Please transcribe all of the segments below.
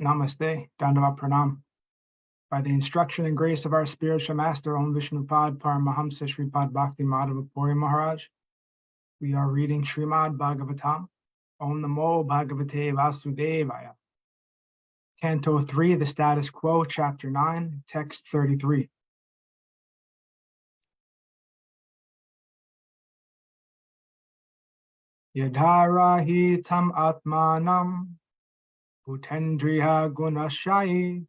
Namaste, Dandavat Pranam. By the instruction and grace of our spiritual master, Om Vishnupad Paramahamsa Shripad Bhakti Madhava Puri Maharaj, we are reading Srimad Bhagavatam, Om Namo Bhagavate Vasudevaya. Canto 3, the Status Quo, Chapter 9, Text 33. Yadharahi tam atmanam Bhutendriya gunashayi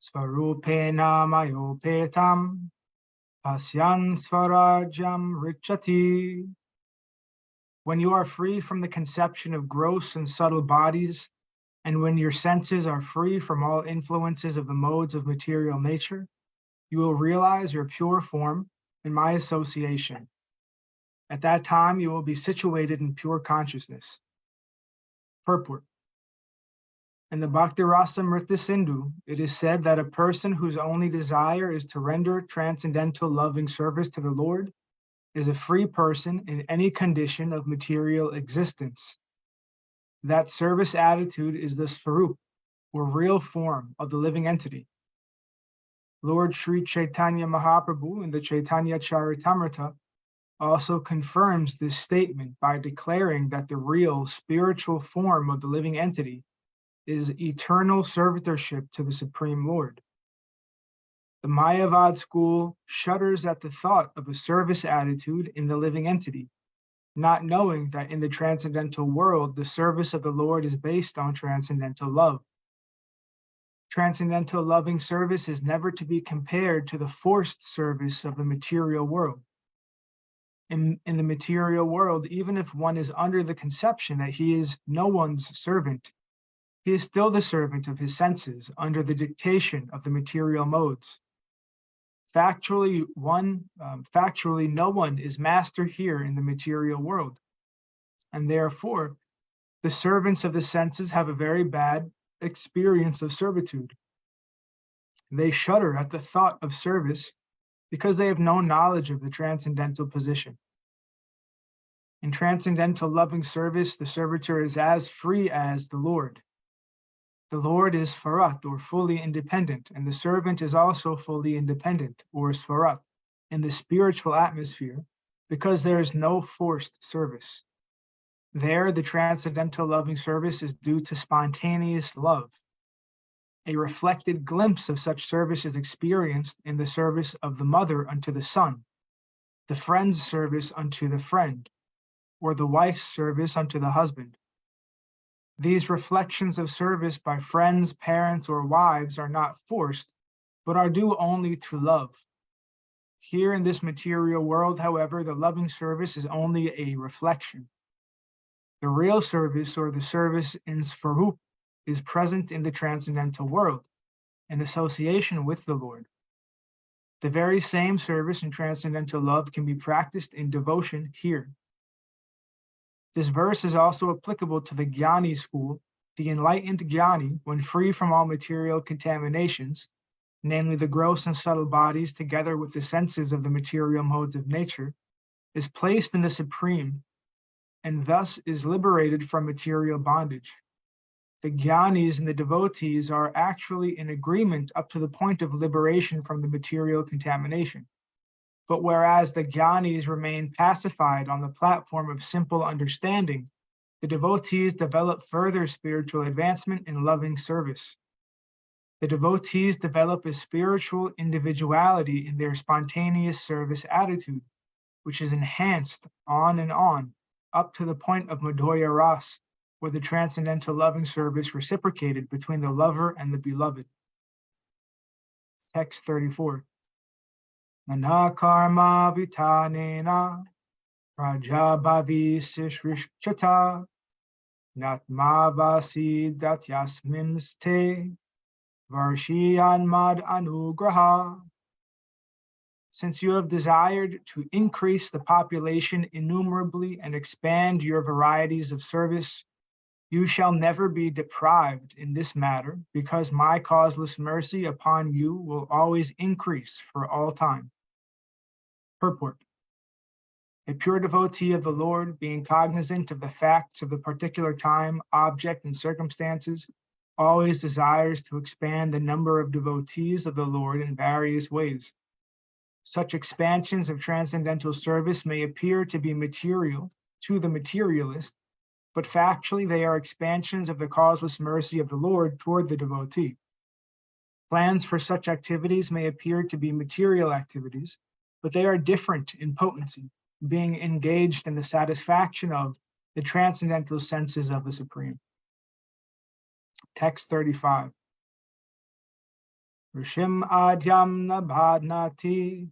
Svarupena mayopetam Pasyan swarajam richati. When you are free from the conception of gross and subtle bodies, and when your senses are free from all influences of the modes of material nature, you will realize your pure form in my association. At that time, you will be situated in pure consciousness. Purport. In the Bhakti Rasamrita Sindhu, it is said that a person whose only desire is to render transcendental loving service to the Lord is a free person in any condition of material existence. That service attitude is the Svarup, or real form of the living entity. Lord Sri Chaitanya Mahaprabhu in the Chaitanya Charitamrita also confirms this statement by declaring that the real spiritual form of the living entity is eternal servitorship to the Supreme Lord. The Mayavad school shudders at the thought of a service attitude in the living entity, not knowing that in the transcendental world, the service of the Lord is based on transcendental love. Transcendental loving service is never to be compared to the forced service of the material world. In the material world, even if one is under the conception that he is no one's servant, he is still the servant of his senses under the dictation of the material modes. Factually, no one is master here in the material world, and therefore, the servants of the senses have a very bad experience of servitude. They shudder at the thought of service because they have no knowledge of the transcendental position. In transcendental loving service, the servitor is as free as the Lord. The Lord is Swarat, or fully independent, and the servant is also fully independent, or Swarat, in the spiritual atmosphere, because there is no forced service. There, the transcendental loving service is due to spontaneous love. A reflected glimpse of such service is experienced in the service of the mother unto the son, the friend's service unto the friend, or the wife's service unto the husband. These reflections of service by friends, parents, or wives are not forced, but are due only to love. Here in this material world, however, the loving service is only a reflection. The real service, or the service in Svarup, is present in the transcendental world, in association with the Lord. The very same service in transcendental love can be practiced in devotion here. This verse is also applicable to the Jnani school. The enlightened Jnani, when free from all material contaminations, namely the gross and subtle bodies together with the senses of the material modes of nature, is placed in the Supreme and thus is liberated from material bondage. The Jnanis and the devotees are actually in agreement up to the point of liberation from the material contamination. But whereas the Jnanis remain pacified on the platform of simple understanding, the devotees develop further spiritual advancement in loving service. The devotees develop a spiritual individuality in their spontaneous service attitude, which is enhanced on and on, up to the point of Madhurya Ras, where the transcendental loving service reciprocated between the lover and the beloved. Text 34. Mana karma vitanena prajabhavi sishrishchata natmavasi datyasmin ste varshiyan mad anugraha. Since you have desired to increase the population innumerably and expand your varieties of service, you shall never be deprived in this matter, because my causeless mercy upon you will always increase for all time. Purport. A pure devotee of the Lord, being cognizant of the facts of the particular time, object, and circumstances, always desires to expand the number of devotees of the Lord in various ways. Such expansions of transcendental service may appear to be material to the materialist, but factually they are expansions of the causeless mercy of the Lord toward the devotee. Plans for such activities may appear to be material activities, but they are different in potency, being engaged in the satisfaction of the transcendental senses of the Supreme. Text 35. Rishim adyam na bhadnati,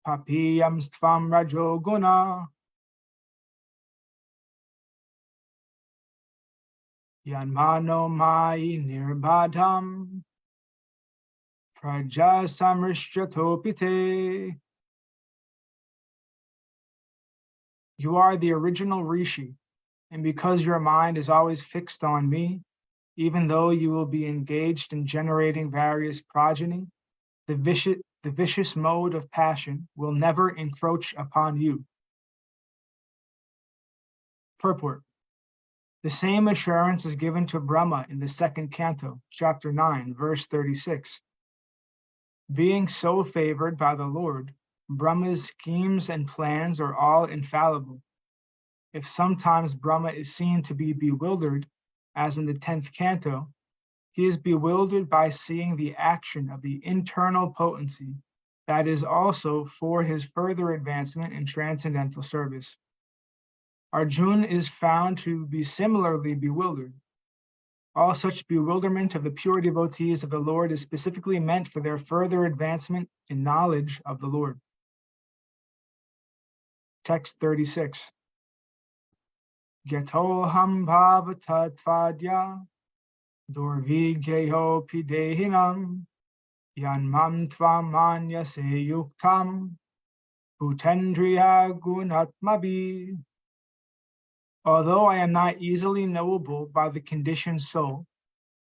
papiyam stvam rajo guna, yanmano mai nirbadham, praja samrishtratopite. You are the original Rishi, and because your mind is always fixed on me, even though you will be engaged in generating various progeny, the vicious mode of passion will never encroach upon you. Purport. The same assurance is given to Brahmā in the second canto, chapter 9, verse 36. Being so favored by the Lord, Brahma's schemes and plans are all infallible. If sometimes Brahmā is seen to be bewildered, as in the 10th canto, he is bewildered by seeing the action of the internal potency that is also for his further advancement in transcendental service. Arjuna is found to be similarly bewildered. All such bewilderment of the pure devotees of the Lord is specifically meant for their further advancement in knowledge of the Lord. Text 36. Gyatoham bhavatattvadya durvigyayo pidehinam yanmam tvamanyase yuktam bhutendriya gunatmabi. Although I am not easily knowable by the conditioned soul,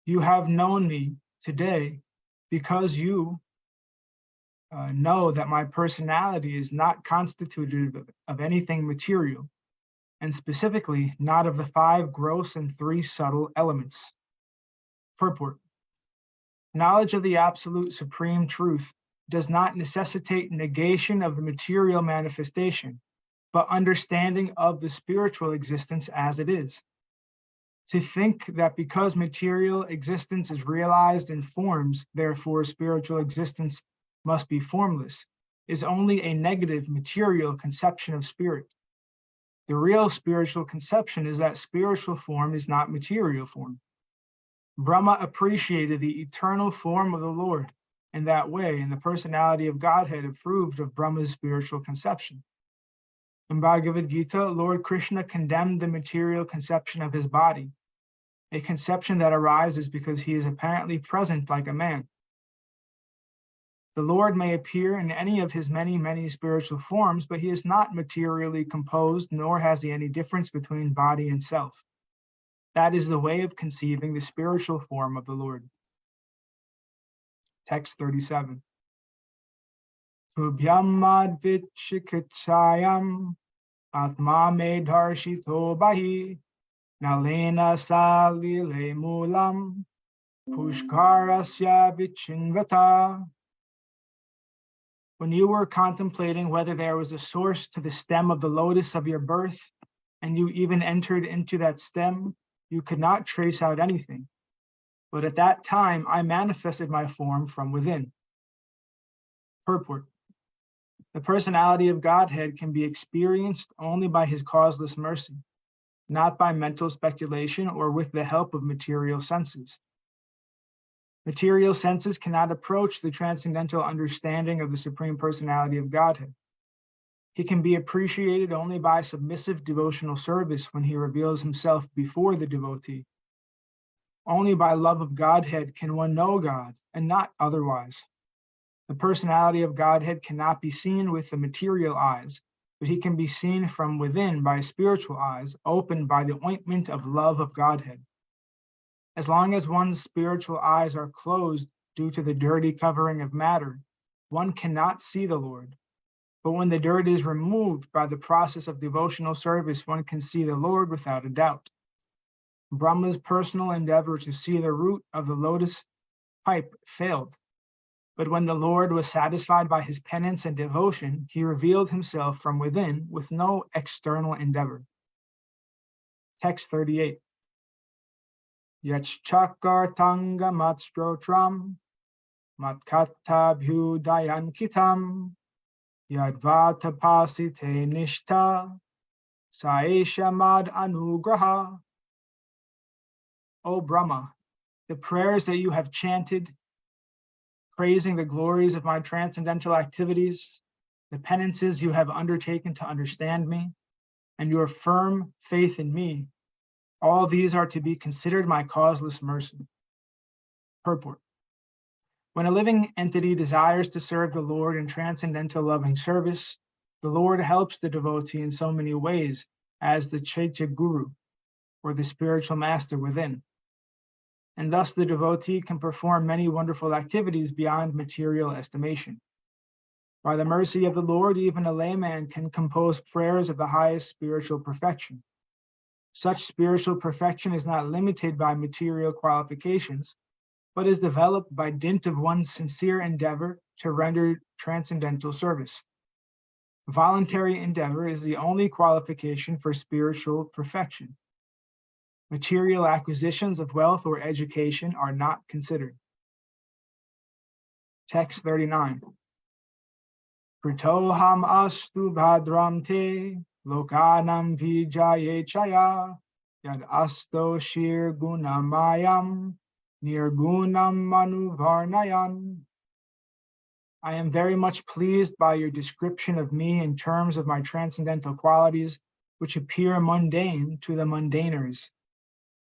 you have known me today because you know that my personality is not constituted of anything material, and specifically not of the 5 gross and 3 subtle elements. Purport. Knowledge of the absolute supreme truth does not necessitate negation of the material manifestation, but understanding of the spiritual existence as it is. To think that because material existence is realized in forms, therefore spiritual existence must be formless, is only a negative material conception of spirit. The real spiritual conception is that spiritual form is not material form. Brahmā appreciated the eternal form of the Lord in that way, and the personality of Godhead approved of Brahma's spiritual conception. In Bhagavad Gita, Lord Krishna condemned the material conception of his body, a conception that arises because he is apparently present like a man. The Lord may appear in any of his many, many spiritual forms, but he is not materially composed, nor has he any difference between body and self. That is the way of conceiving the spiritual form of the Lord. Text 37. Tubhyam advichikitchayam atma me darshito bahi nalena salile mulam pushkarasya vichinvata. When you were contemplating whether there was a source to the stem of the lotus of your birth, and you even entered into that stem, you could not trace out anything. But at that time, I manifested my form from within. Purport. The personality of Godhead can be experienced only by his causeless mercy, not by mental speculation or with the help of material senses. Material senses cannot approach the transcendental understanding of the Supreme Personality of Godhead. He can be appreciated only by submissive devotional service when he reveals himself before the devotee. Only by love of Godhead can one know God, and not otherwise. The personality of Godhead cannot be seen with the material eyes, but he can be seen from within by spiritual eyes, opened by the ointment of love of Godhead. As long as one's spiritual eyes are closed due to the dirty covering of matter, one cannot see the Lord. But when the dirt is removed by the process of devotional service, one can see the Lord without a doubt. Brahma's personal endeavor to see the root of the lotus pipe failed. But when the Lord was satisfied by his penance and devotion, he revealed himself from within with no external endeavor. Text 38. Yachchakartanga matstrotram matkata bhudayankitam yadvatapasite nishta saesha mad anugraha. O Brahma, the prayers that you have chanted, praising the glories of my transcendental activities, the penances you have undertaken to understand me, and your firm faith in me, all these are to be considered my causeless mercy. Purport. When a living entity desires to serve the Lord in transcendental loving service, the Lord helps the devotee in so many ways as the Chaitya Guru, or the spiritual master within. And thus the devotee can perform many wonderful activities beyond material estimation. By the mercy of the Lord, even a layman can compose prayers of the highest spiritual perfection. Such spiritual perfection is not limited by material qualifications, but is developed by dint of one's sincere endeavor to render transcendental service. Voluntary endeavor is the only qualification for spiritual perfection. Material acquisitions of wealth or education are not considered. Text 39. Pritoham astu bhadram te lokanam vijaye chaya yad asto shir gunamayam nirgunam manuvarnayan. I am very much pleased by your description of me in terms of my transcendental qualities, which appear mundane to the mundaners.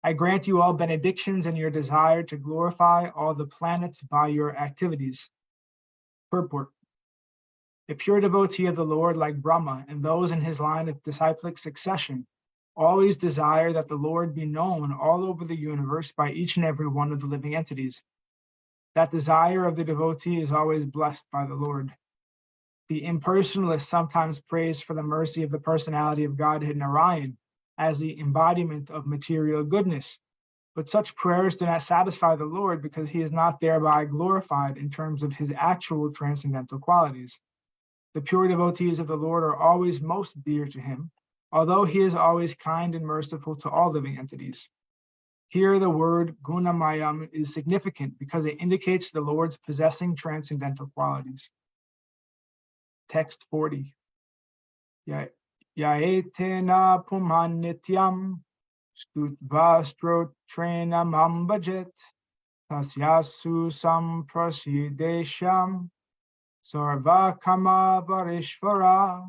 I grant you all benedictions in your desire to glorify all the planets by your activities. Purport. A pure devotee of the Lord like Brahma and those in his line of disciplic succession always desire that the Lord be known all over the universe by each and every one of the living entities. That desire of the devotee is always blessed by the Lord. The impersonalist sometimes prays for the mercy of the personality of Godhead Narayan as the embodiment of material goodness, but such prayers do not satisfy the Lord because he is not thereby glorified in terms of his actual transcendental qualities. The pure devotees of the Lord are always most dear to him, although he is always kind and merciful to all living entities. Here the word gunamayam is significant because it indicates the Lord's possessing transcendental qualities. Text 40. Yaetena puman nityam stutvastrotrenam ambajet tasyasu samprasidesham sarvakama varishvara.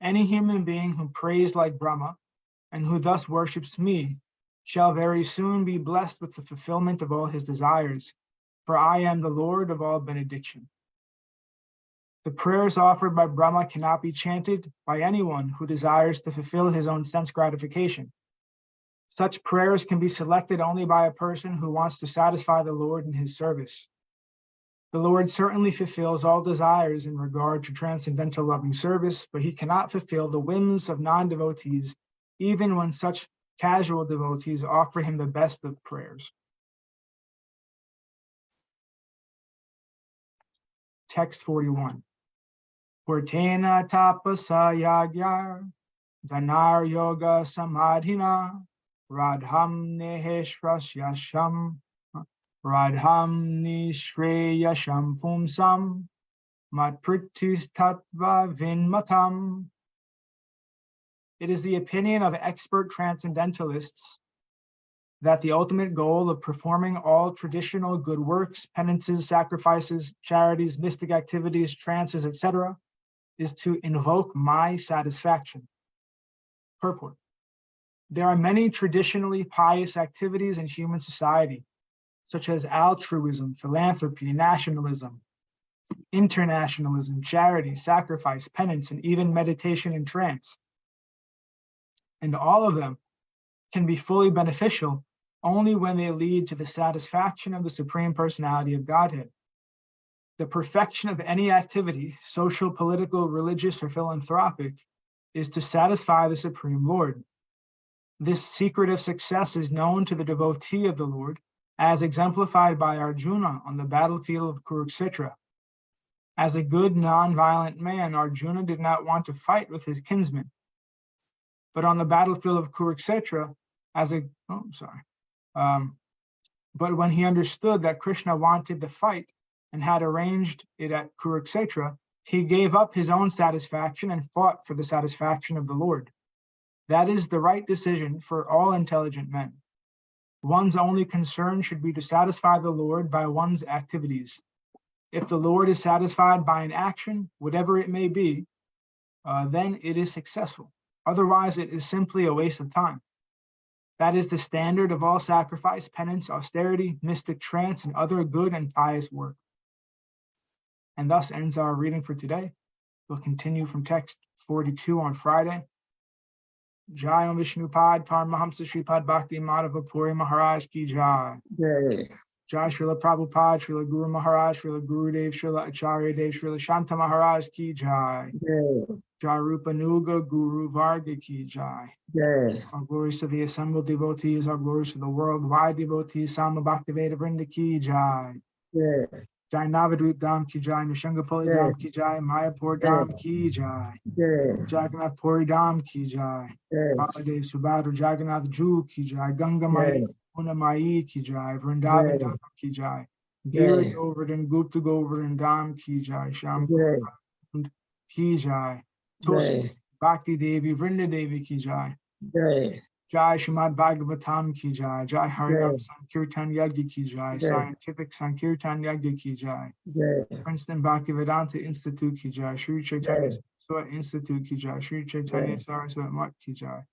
Any human being who prays like Brahma and who thus worships me shall very soon be blessed with the fulfillment of all his desires, for I am the Lord of all benediction. The prayers offered by Brahma cannot be chanted by anyone who desires to fulfill his own sense gratification. Such prayers can be selected only by a person who wants to satisfy the Lord in his service. The Lord certainly fulfills all desires in regard to transcendental loving service, but he cannot fulfill the whims of non-devotees, even when such casual devotees offer him the best of prayers. Text 41. Purtena tapasa yagyar dhanar yoga samadhina radham neheshrasyasham radham nishreyasham pumsam matpritis tattva vinmatam. It is the opinion of expert transcendentalists that the ultimate goal of performing all traditional good works, penances, sacrifices, charities, mystic activities, trances, etc., is to invoke my satisfaction. Purport. There are many traditionally pious activities in human society, such as altruism, philanthropy, nationalism, internationalism, charity, sacrifice, penance, and even meditation and trance. And all of them can be fully beneficial only when they lead to the satisfaction of the Supreme Personality of Godhead. The perfection of any activity, social, political, religious, or philanthropic, is to satisfy the Supreme Lord. This secret of success is known to the devotee of the Lord, as exemplified by Arjuna on the battlefield of Kurukshetra. As a good non-violent man, Arjuna did not want to fight with his kinsmen. But on the battlefield of Kurukshetra, but when he understood that Krishna wanted the fight and had arranged it at Kurukshetra, he gave up his own satisfaction and fought for the satisfaction of the Lord. That is the right decision for all intelligent men. One's only concern should be to satisfy the Lord by one's activities. If the Lord is satisfied by an action, whatever it may be, then it is successful. Otherwise, it is simply a waste of time. That is the standard of all sacrifice, penance, austerity, mystic trance, and other good and pious work. And thus ends our reading for today. We'll continue from text 42 on Friday. Jai Om Vishnupad Paramahamsa Shripad Bhakti Madhava Puri Maharaj Ki Jai. Jai. Jai Srila Prabhupada, Srila Guru Maharaj, Srila Gurudev, Srila Acharya Dev, Srila Shanta Maharaj Ki Jai. Jai. Jai Rupa Nuga Guru Varga Ki Jai. Jai. Our glories to the assembled devotees, our glories to the worldwide devotees, Sama Bhaktiveda Vrinda Ki Jai. Jai. Jai Navadvip Dham Ki Jai, Nishangapali Dham Ki Jai, Mayapur Dham Ki Jai. Jai. Jagannath Puri Dham Ki Jai. Jai. Baladev Subhadra Jagannath Ju Ki Jai. Ganga Mai Unamai Ki Jai. Vrindavan Dham Ki Jai. Giri Govardhan Gupta Govardhan Dham Ki Jai. Sham Ki Jai. Tosi Bhakti Devi Vrinda Devi Ki Jai. Jai. Jai Srimad Bhagavatam Ki Jai. Jai Harinam Sankirtan Yagya Ki Jai. Scientific Sankirtan Yagya Ki Jai. Princeton Bhaktivedanta Institute Ki Jai. Shri Chaitanya Saraswat Institute Ki Jai. Shri Chaitanya Saraswat Mat Ki Jai.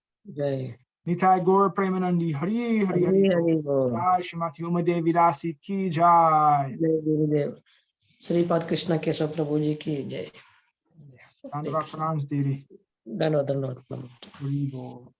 Nitai Gaur Premanandi Hari Hari Hari. Jai Shrimati Uma Devi Dasi Ki Jai. Jai Gurudev. Sripad Krishna Keshav Prabhu Ji Ki Jai. Dandava Pranams Devi. Dhanwad. Hari Bol.